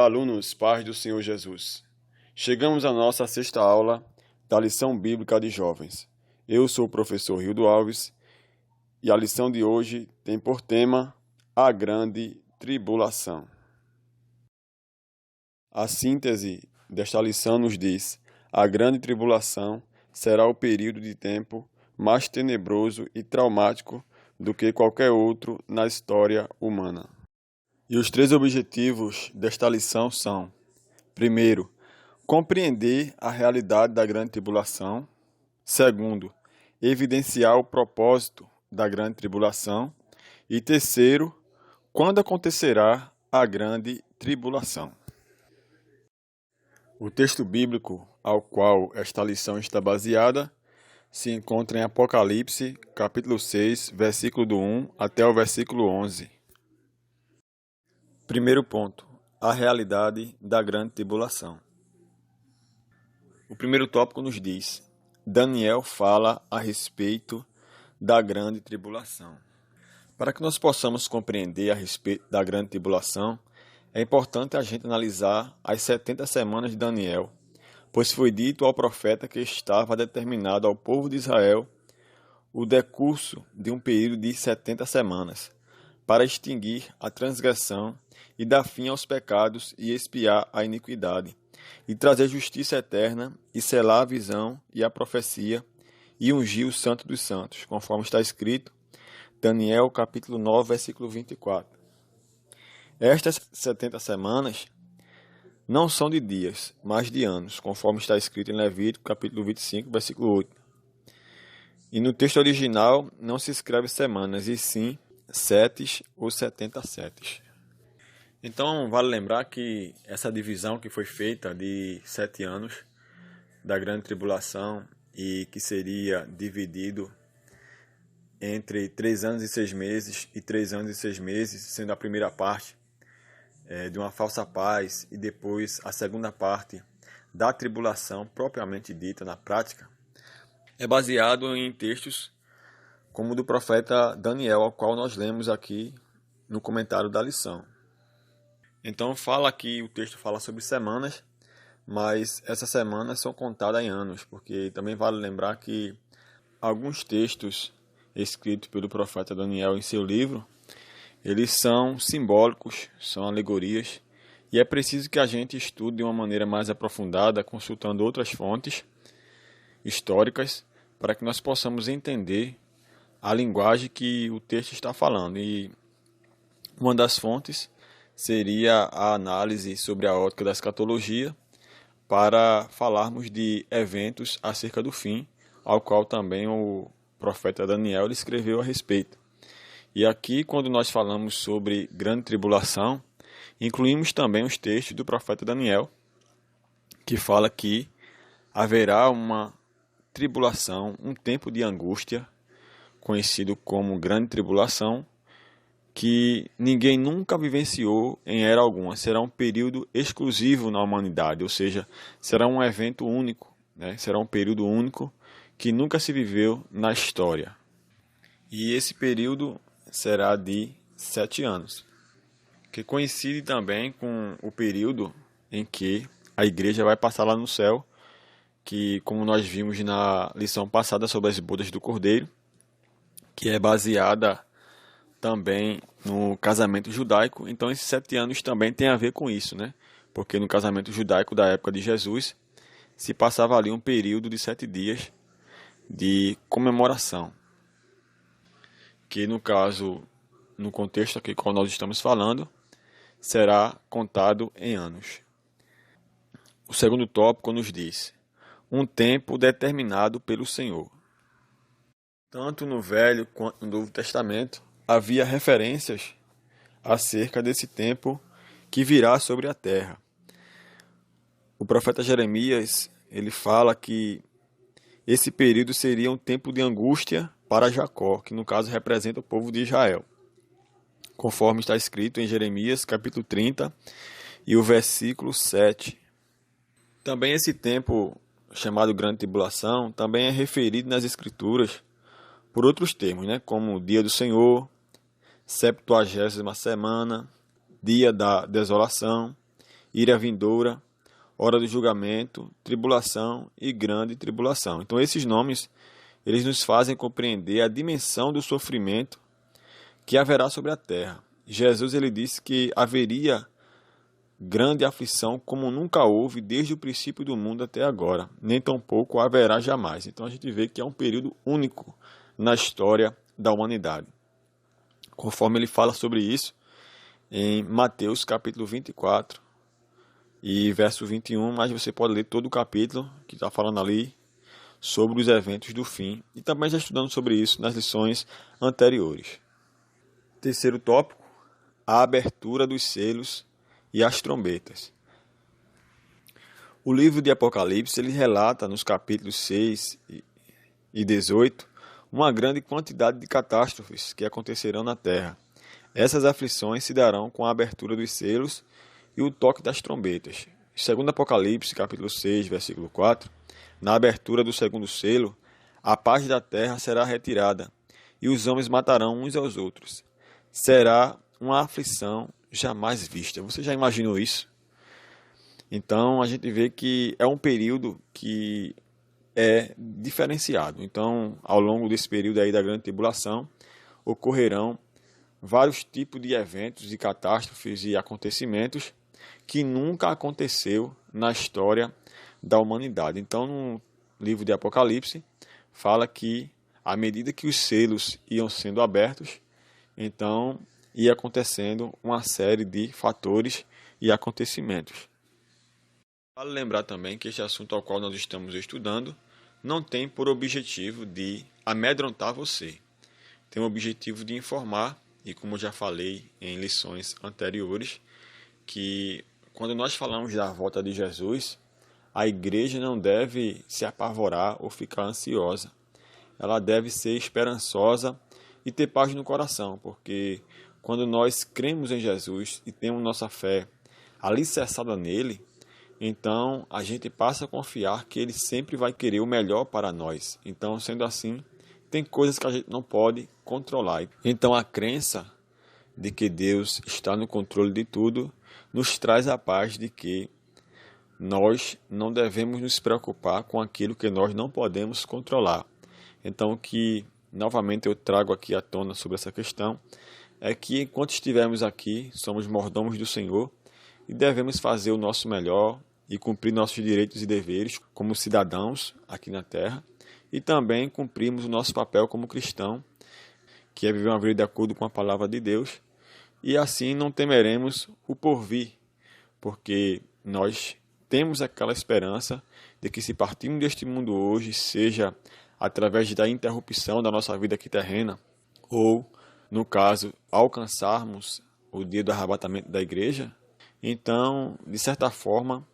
Olá, alunos, paz do Senhor Jesus. Chegamos à nossa sexta aula da lição bíblica de jovens. Eu sou o professor Rildo Alves e a lição de hoje tem por tema a grande tribulação. A síntese desta lição nos diz: a grande tribulação será o período de tempo mais tenebroso e traumático do que qualquer outro na história humana. E os três objetivos desta lição são: primeiro, compreender a realidade da grande tribulação. Segundo, evidenciar o propósito da grande tribulação. E terceiro, quando acontecerá a grande tribulação. O texto bíblico ao qual esta lição está baseada se encontra em Apocalipse, capítulo 6, versículo do 1 até o versículo 11. Primeiro ponto, a realidade da grande tribulação. O primeiro tópico nos diz: Daniel fala a respeito da grande tribulação. Para que nós possamos compreender a respeito da grande tribulação, é importante a gente analisar as 70 semanas de Daniel, pois foi dito ao profeta que estava determinado ao povo de Israel o decurso de um período de 70 semanas, para extinguir a transgressão e dar fim aos pecados e expiar a iniquidade, e trazer justiça eterna, e selar a visão e a profecia, e ungir o Santo dos Santos, conforme está escrito, Daniel capítulo 9, versículo 24. Estas 70 semanas não são de dias, mas de anos, conforme está escrito em Levítico capítulo 25, versículo 8. E no texto original não se escreve semanas, e sim setes ou 70 setes. Então, vale lembrar que essa divisão que foi feita de 7 anos da grande tribulação e que seria dividido entre 3 anos e 6 meses e 3 anos e 6 meses, sendo a primeira parte de uma falsa paz e depois a segunda parte da tribulação propriamente dita na prática, é baseado em textos como o do profeta Daniel, ao qual nós lemos aqui no comentário da lição. Então fala aqui, o texto fala sobre semanas, mas essas semanas são contadas em anos, porque também vale lembrar que alguns textos escritos pelo profeta Daniel em seu livro, eles são simbólicos, são alegorias, e é preciso que a gente estude de uma maneira mais aprofundada, consultando outras fontes históricas, para que nós possamos entender a linguagem que o texto está falando. E uma das fontes seria a análise sobre a ótica da escatologia, para falarmos de eventos acerca do fim, ao qual também o profeta Daniel escreveu a respeito. E aqui, quando nós falamos sobre grande tribulação, incluímos também os textos do profeta Daniel, que fala que haverá uma tribulação, um tempo de angústia, conhecido como grande tribulação, que ninguém nunca vivenciou em era alguma. Será um período exclusivo na humanidade, ou seja, será um evento único, né? Será um período único que nunca se viveu na história. E esse período será de 7 anos, que coincide também com o período em que a igreja vai passar lá no céu, que, como nós vimos na lição passada sobre as bodas do Cordeiro, que é baseada também no casamento judaico. Então esses 7 anos também tem a ver com isso, né? Porque no casamento judaico da época de Jesus se passava ali um período de 7 dias de comemoração, que no caso, no contexto aqui qual nós estamos falando, será contado em anos. O segundo tópico nos diz: um tempo determinado pelo Senhor. Tanto no Velho quanto no Novo Testamento havia referências acerca desse tempo que virá sobre a terra. O profeta Jeremias, ele fala que esse período seria um tempo de angústia para Jacó, que no caso representa o povo de Israel, conforme está escrito em Jeremias capítulo 30 e o versículo 7. Também esse tempo chamado Grande Tribulação também é referido nas Escrituras por outros termos, né, como Dia do Senhor, 70ª semana, Dia da Desolação ira vindoura, hora do julgamento, tribulação e grande tribulação. Então esses nomes, eles nos fazem compreender a dimensão do sofrimento que haverá sobre a terra. Jesus ele disse que haveria grande aflição como nunca houve desde o princípio do mundo até agora, nem tampouco haverá jamais. Então a gente vê que é um período único na história da humanidade. Conforme ele fala sobre isso em Mateus capítulo 24 e verso 21, mas você pode ler todo o capítulo que está falando ali sobre os eventos do fim e também já estudando sobre isso nas lições anteriores. Terceiro tópico, a abertura dos selos e as trombetas. O livro de Apocalipse ele relata nos capítulos 6 e 18 uma grande quantidade de catástrofes que acontecerão na terra. Essas aflições se darão com a abertura dos selos e o toque das trombetas. Segundo Apocalipse, capítulo 6, versículo 4, na abertura do segundo selo, a paz da terra será retirada, e os homens matarão uns aos outros. Será uma aflição jamais vista. Você já imaginou isso? Então, a gente vê que é um período que é diferenciado. Então, ao longo desse período aí da grande tribulação, ocorrerão vários tipos de eventos e catástrofes e acontecimentos que nunca aconteceu na história da humanidade. Então, no livro de Apocalipse, fala que à medida que os selos iam sendo abertos, então ia acontecendo uma série de fatores e acontecimentos. Vale lembrar também que este assunto ao qual nós estamos estudando não tem por objetivo de amedrontar você. Tem o objetivo de informar, e como já falei em lições anteriores, que quando nós falamos da volta de Jesus, a igreja não deve se apavorar ou ficar ansiosa. Ela deve ser esperançosa e ter paz no coração, porque quando nós cremos em Jesus e temos nossa fé alicerçada nele, então a gente passa a confiar que ele sempre vai querer o melhor para nós. Então, sendo assim, tem coisas que a gente não pode controlar. Então, a crença de que Deus está no controle de tudo nos traz a paz de que nós não devemos nos preocupar com aquilo que nós não podemos controlar. Então, o que novamente eu trago aqui à tona sobre essa questão é que enquanto estivermos aqui, somos mordomos do Senhor e devemos fazer o nosso melhor e cumprir nossos direitos e deveres como cidadãos aqui na terra e também cumprirmos o nosso papel como cristão, que é viver uma vida de acordo com a palavra de Deus, e assim não temeremos o porvir, porque nós temos aquela esperança de que se partirmos deste mundo hoje, seja através da interrupção da nossa vida aqui terrena, ou, no caso, alcançarmos o dia do arrebatamento da igreja, então, de certa forma,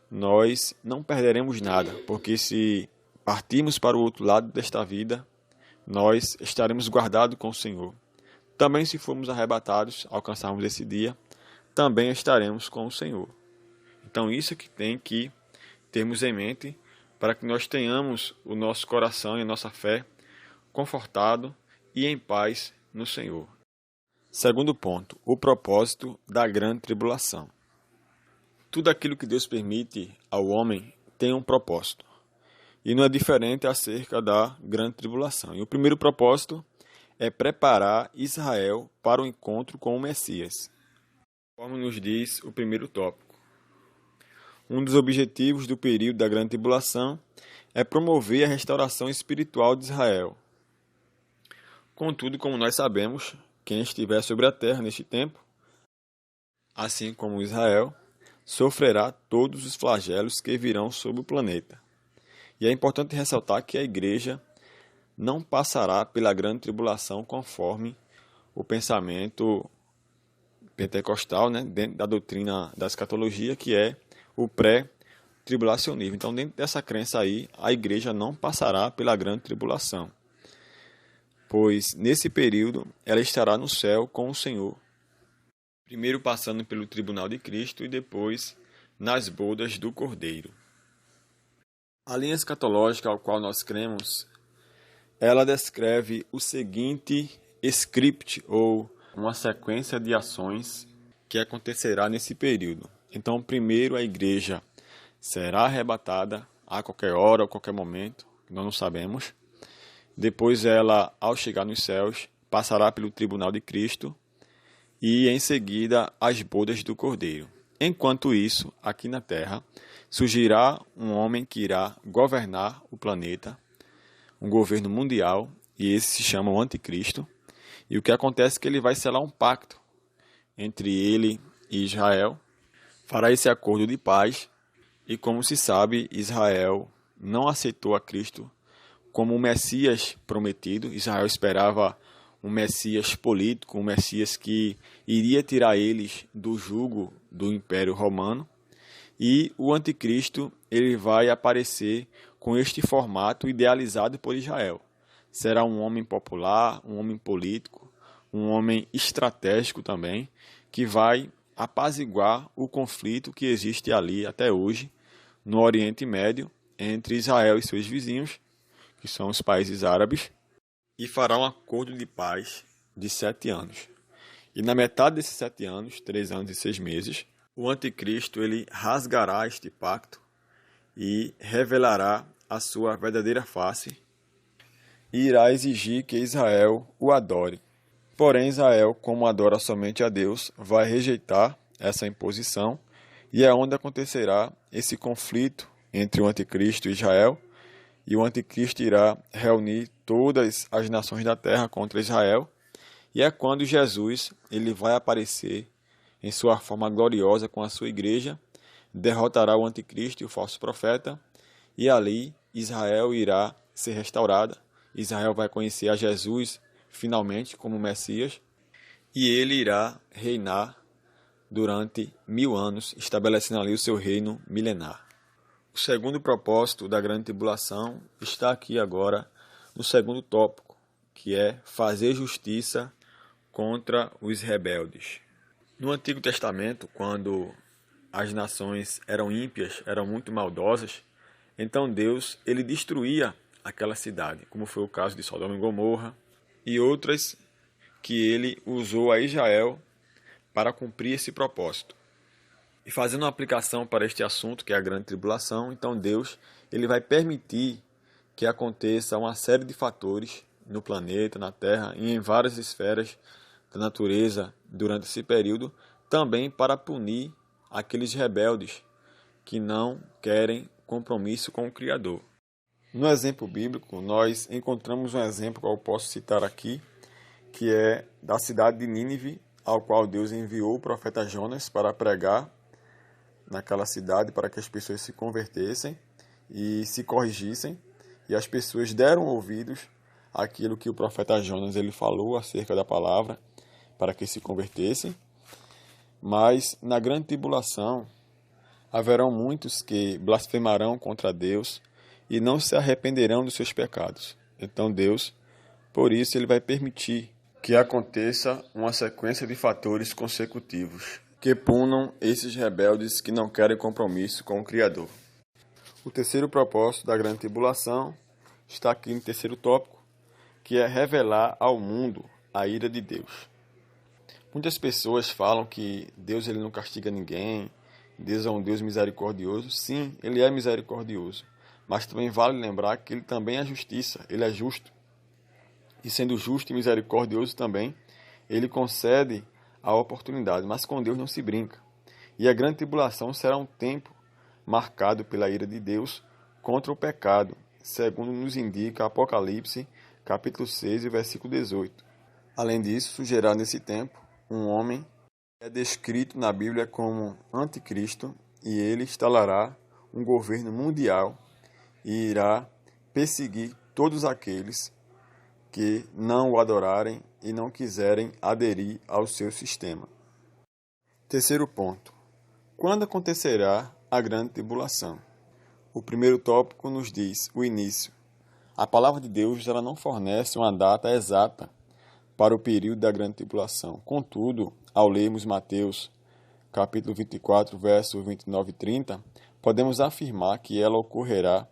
nós não perderemos nada, porque se partirmos para o outro lado desta vida, nós estaremos guardados com o Senhor. Também se formos arrebatados, alcançarmos esse dia, também estaremos com o Senhor. Então isso que tem que termos em mente para que nós tenhamos o nosso coração e a nossa fé confortado e em paz no Senhor. Segundo ponto, o propósito da grande tribulação. Tudo aquilo que Deus permite ao homem tem um propósito. E não é diferente acerca da grande tribulação. E o primeiro propósito é preparar Israel para o encontro com o Messias. Como nos diz o primeiro tópico. Um dos objetivos do período da grande tribulação é promover a restauração espiritual de Israel. Contudo, como nós sabemos, quem estiver sobre a terra neste tempo, assim como Israel, sofrerá todos os flagelos que virão sobre o planeta. E é importante ressaltar que a igreja não passará pela grande tribulação conforme o pensamento pentecostal, dentro da doutrina da escatologia, que é o pré-tribulacionismo. Então, dentro dessa crença aí, a igreja não passará pela grande tribulação, pois nesse período ela estará no céu com o Senhor, primeiro passando pelo tribunal de Cristo e depois nas bodas do Cordeiro. A linha escatológica ao qual nós cremos, ela descreve o seguinte script ou uma sequência de ações que acontecerá nesse período. Então, primeiro a igreja será arrebatada a qualquer hora ou qualquer momento, nós não sabemos. Depois ela, ao chegar nos céus, passará pelo tribunal de Cristo e, em seguida, as bodas do Cordeiro. Enquanto isso, aqui na Terra, surgirá um homem que irá governar o planeta, um governo mundial, e esse se chama o Anticristo. E o que acontece é que ele vai selar um pacto entre ele e Israel, fará esse acordo de paz, e como se sabe, Israel não aceitou a Cristo como o Messias prometido. Israel esperava um Messias político, um Messias que iria tirar eles do jugo do Império Romano. E o Anticristo ele vai aparecer com este formato idealizado por Israel. Será um homem popular, um homem político, um homem estratégico também, que vai apaziguar o conflito que existe ali até hoje no Oriente Médio entre Israel e seus vizinhos, que são os países árabes, e fará um acordo de paz de 7 anos. E na metade desses 7 anos, 3 anos e 6 meses, o Anticristo ele rasgará este pacto e revelará a sua verdadeira face e irá exigir que Israel o adore. Porém, Israel, como adora somente a Deus, vai rejeitar essa imposição e é onde acontecerá esse conflito entre o Anticristo e Israel, e o Anticristo irá reunir todas as nações da terra contra Israel, e é quando Jesus ele vai aparecer em sua forma gloriosa com a sua igreja, derrotará o Anticristo e o falso profeta, e ali Israel irá ser restaurada. Israel vai conhecer a Jesus finalmente como Messias, e ele irá reinar durante 1000 anos, estabelecendo ali o seu reino milenar. O segundo propósito da grande tribulação está aqui agora no segundo tópico, que é fazer justiça contra os rebeldes. No Antigo Testamento, quando as nações eram ímpias, eram muito maldosas, então Deus ele destruía aquela cidade, como foi o caso de Sodoma e Gomorra, e outras que ele usou a Israel para cumprir esse propósito. E fazendo uma aplicação para este assunto, que é a grande tribulação, então Deus ele vai permitir que aconteça uma série de fatores no planeta, na Terra e em várias esferas da natureza durante esse período, também para punir aqueles rebeldes que não querem compromisso com o Criador. No exemplo bíblico, nós encontramos um exemplo que eu posso citar aqui, que é da cidade de Nínive, ao qual Deus enviou o profeta Jonas para pregar naquela cidade, para que as pessoas se convertessem e se corrigissem, e as pessoas deram ouvidos àquilo que o profeta Jonas ele falou acerca da palavra, para que se convertessem. Mas na grande tribulação haverão muitos que blasfemarão contra Deus e não se arrependerão dos seus pecados. Então Deus, por isso, ele vai permitir que aconteça uma sequência de fatores consecutivos que punam esses rebeldes que não querem compromisso com o Criador. O terceiro propósito da grande tribulação está aqui no terceiro tópico, que é revelar ao mundo a ira de Deus. Muitas pessoas falam que Deus ele não castiga ninguém, Deus é um Deus misericordioso. Sim, ele é misericordioso, mas também vale lembrar que ele também é justiça, ele é justo. E sendo justo e misericordioso também, ele concede a oportunidade, mas com Deus não se brinca. E a grande tribulação será um tempo marcado pela ira de Deus contra o pecado, segundo nos indica Apocalipse, capítulo 6, versículo 18. Além disso, surgirá nesse tempo um homem que é descrito na Bíblia como anticristo, e ele instalará um governo mundial e irá perseguir todos aqueles que não o adorarem e não quiserem aderir ao seu sistema. Terceiro ponto. Quando acontecerá a grande tribulação? O primeiro tópico nos diz o início. A palavra de Deus ela não fornece uma data exata para o período da grande tribulação. Contudo, ao lermos Mateus, capítulo 24, versos 29 e 30, podemos afirmar que ela ocorrerá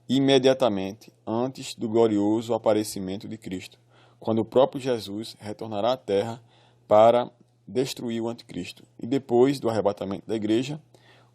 imediatamente antes do glorioso aparecimento de Cristo, quando o próprio Jesus retornará à terra para destruir o anticristo. E depois do arrebatamento da igreja,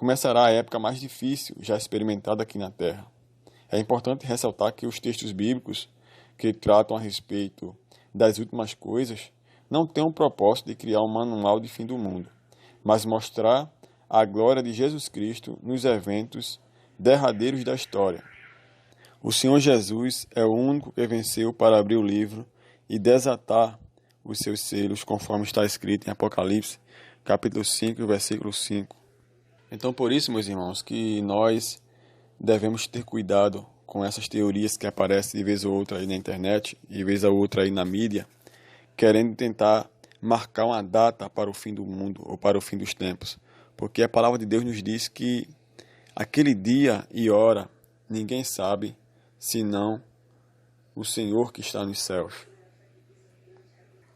começará a época mais difícil já experimentada aqui na Terra. É importante ressaltar que os textos bíblicos que tratam a respeito das últimas coisas não têm o propósito de criar um manual de fim do mundo, mas mostrar a glória de Jesus Cristo nos eventos derradeiros da história. O Senhor Jesus é o único que venceu para abrir o livro e desatar os seus selos, conforme está escrito em Apocalipse, capítulo 5, versículo 5. Então, por isso, meus irmãos, que nós devemos ter cuidado com essas teorias que aparecem de vez ou outra aí na internet, e de vez ou outra aí na mídia, querendo tentar marcar uma data para o fim do mundo ou para o fim dos tempos. Porque a palavra de Deus nos diz que aquele dia e hora ninguém sabe, senão o Senhor que está nos céus.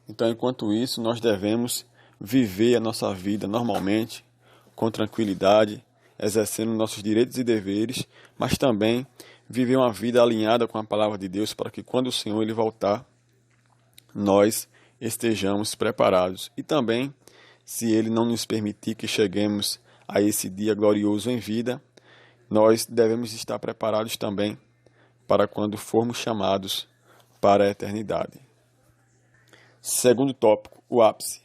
Então, enquanto isso, nós devemos viver a nossa vida normalmente, com tranquilidade, exercendo nossos direitos e deveres, mas também viver uma vida alinhada com a palavra de Deus, para que quando o Senhor ele voltar, nós estejamos preparados. E também, se Ele não nos permitir que cheguemos a esse dia glorioso em vida, nós devemos estar preparados também para quando formos chamados para a eternidade. Segundo tópico, o ápice.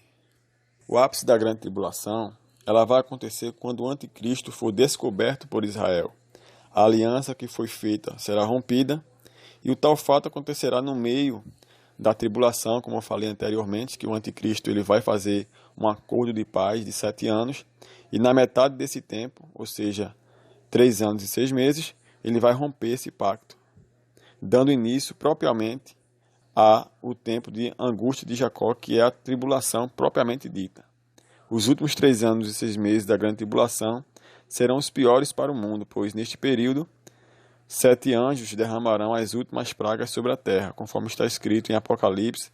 O ápice da grande tribulação, ela vai acontecer quando o anticristo for descoberto por Israel. A aliança que foi feita será rompida e o tal fato acontecerá no meio da tribulação, como eu falei anteriormente, que o anticristo ele vai fazer um acordo de paz de 7 anos e na metade desse tempo, ou seja, 3 anos e 6 meses, ele vai romper esse pacto, dando início propriamente ao tempo de angústia de Jacó, que é a tribulação propriamente dita. Os últimos 3 anos e 6 meses da grande tribulação serão os piores para o mundo, pois neste período 7 anjos derramarão as últimas pragas sobre a terra, conforme está escrito em Apocalipse,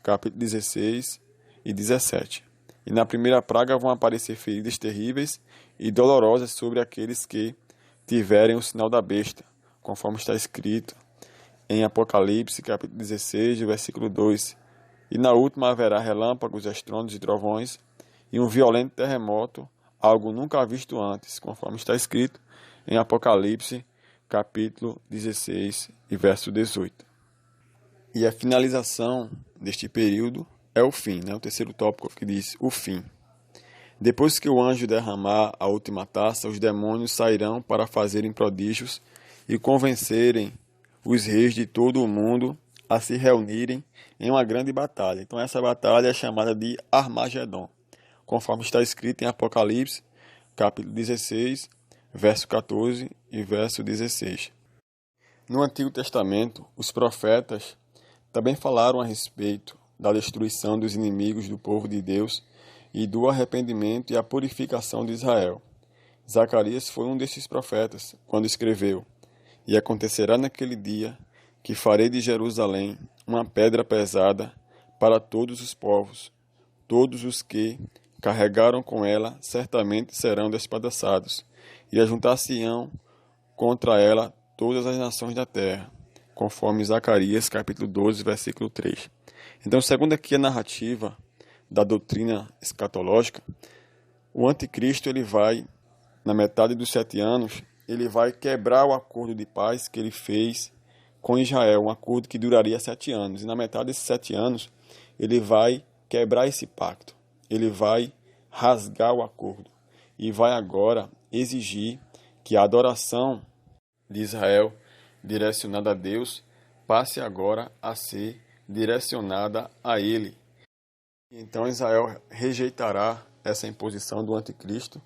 capítulo 16 e 17. E na primeira praga vão aparecer feridas terríveis e dolorosas sobre aqueles que tiverem o sinal da besta, conforme está escrito em Apocalipse, capítulo 16, versículo 2. E na última haverá relâmpagos, estrondos e trovões, e um violento terremoto, algo nunca visto antes, conforme está escrito em Apocalipse, capítulo 16 e verso 18. E a finalização deste período é o fim, o terceiro tópico que diz o fim. Depois que o anjo derramar a última taça, os demônios sairão para fazerem prodígios e convencerem os reis de todo o mundo a se reunirem em uma grande batalha. Então essa batalha é chamada de Armagedon, conforme está escrito em Apocalipse, capítulo 16, verso 14 e verso 16. No Antigo Testamento, os profetas também falaram a respeito da destruição dos inimigos do povo de Deus e do arrependimento e a purificação de Israel. Zacarias foi um desses profetas, quando escreveu: E acontecerá naquele dia que farei de Jerusalém uma pedra pesada para todos os povos. Todos os que carregaram com ela certamente serão despedaçados, e ajuntar-se-ão contra ela todas as nações da terra, conforme Zacarias capítulo 12, versículo 3. Então, segundo aqui a narrativa da doutrina escatológica, o anticristo ele vai, na metade dos 7 anos, ele vai quebrar o acordo de paz que ele fez com Israel, um acordo que duraria 7 anos. E na metade desses 7 anos, ele vai quebrar esse pacto, ele vai rasgar o acordo e vai agora exigir que a adoração de Israel direcionada a Deus passe agora a ser direcionada a ele. Então Israel rejeitará essa imposição do anticristo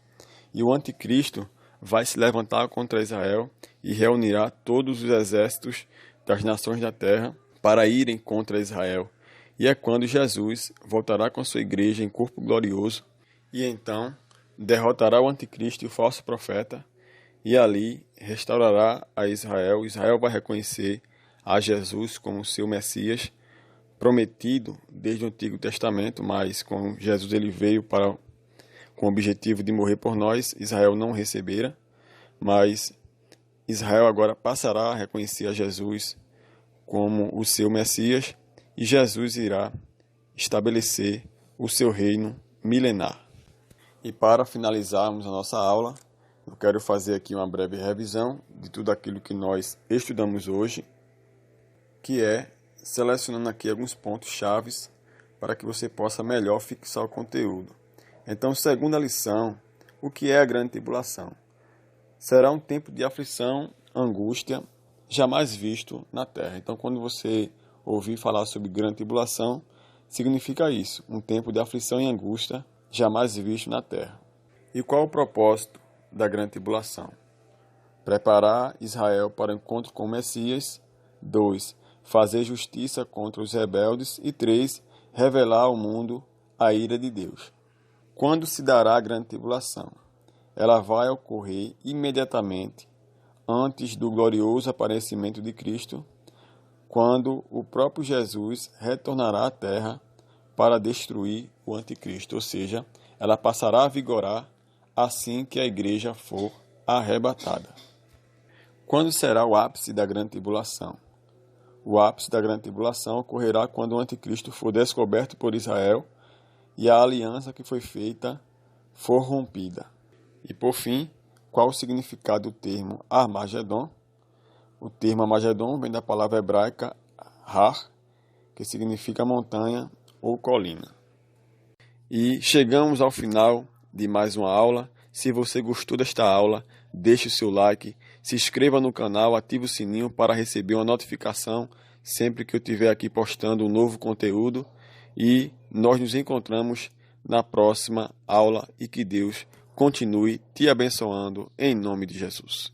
e o anticristo vai se levantar contra Israel e reunirá todos os exércitos das nações da terra para irem contra Israel. E é quando Jesus voltará com sua igreja em corpo glorioso e então derrotará o anticristo e o falso profeta e ali restaurará a Israel. Israel vai reconhecer a Jesus como seu Messias prometido desde o Antigo Testamento, mas com Jesus ele veio com o objetivo de morrer por nós. Israel não o recebera, mas Israel agora passará a reconhecer a Jesus como o seu Messias e Jesus irá estabelecer o seu reino milenar. E para finalizarmos a nossa aula, Eu quero fazer aqui uma breve revisão de tudo aquilo que nós estudamos hoje, que é selecionando aqui alguns pontos chaves para que você possa melhor fixar o conteúdo. Então, segunda lição, o que é a grande tribulação? Será um tempo de aflição, angústia, jamais visto na terra. Então, quando você ouvir falar sobre grande tribulação, significa isso, um tempo de aflição e angústia, jamais visto na terra. E qual o propósito da grande tribulação? Preparar Israel para o encontro com o Messias. 2. Fazer justiça contra os rebeldes. E 3. Revelar ao mundo a ira de Deus. Quando se dará a grande tribulação? Ela vai ocorrer imediatamente antes do glorioso aparecimento de Cristo, quando o próprio Jesus retornará à terra para destruir o anticristo, ou seja, ela passará a vigorar assim que a igreja for arrebatada. Quando será o ápice da grande tribulação? O ápice da grande tribulação ocorrerá quando o anticristo for descoberto por Israel e a aliança que foi feita for rompida. E por fim, qual o significado do termo Armagedon? O termo Armagedon vem da palavra hebraica Har, que significa montanha ou colina. E chegamos ao final de mais uma aula. Se você gostou desta aula, deixe o seu like, se inscreva no canal, ative o sininho para receber uma notificação sempre que eu estiver aqui postando um novo conteúdo. E nós nos encontramos na próxima aula e que Deus continue te abençoando em nome de Jesus.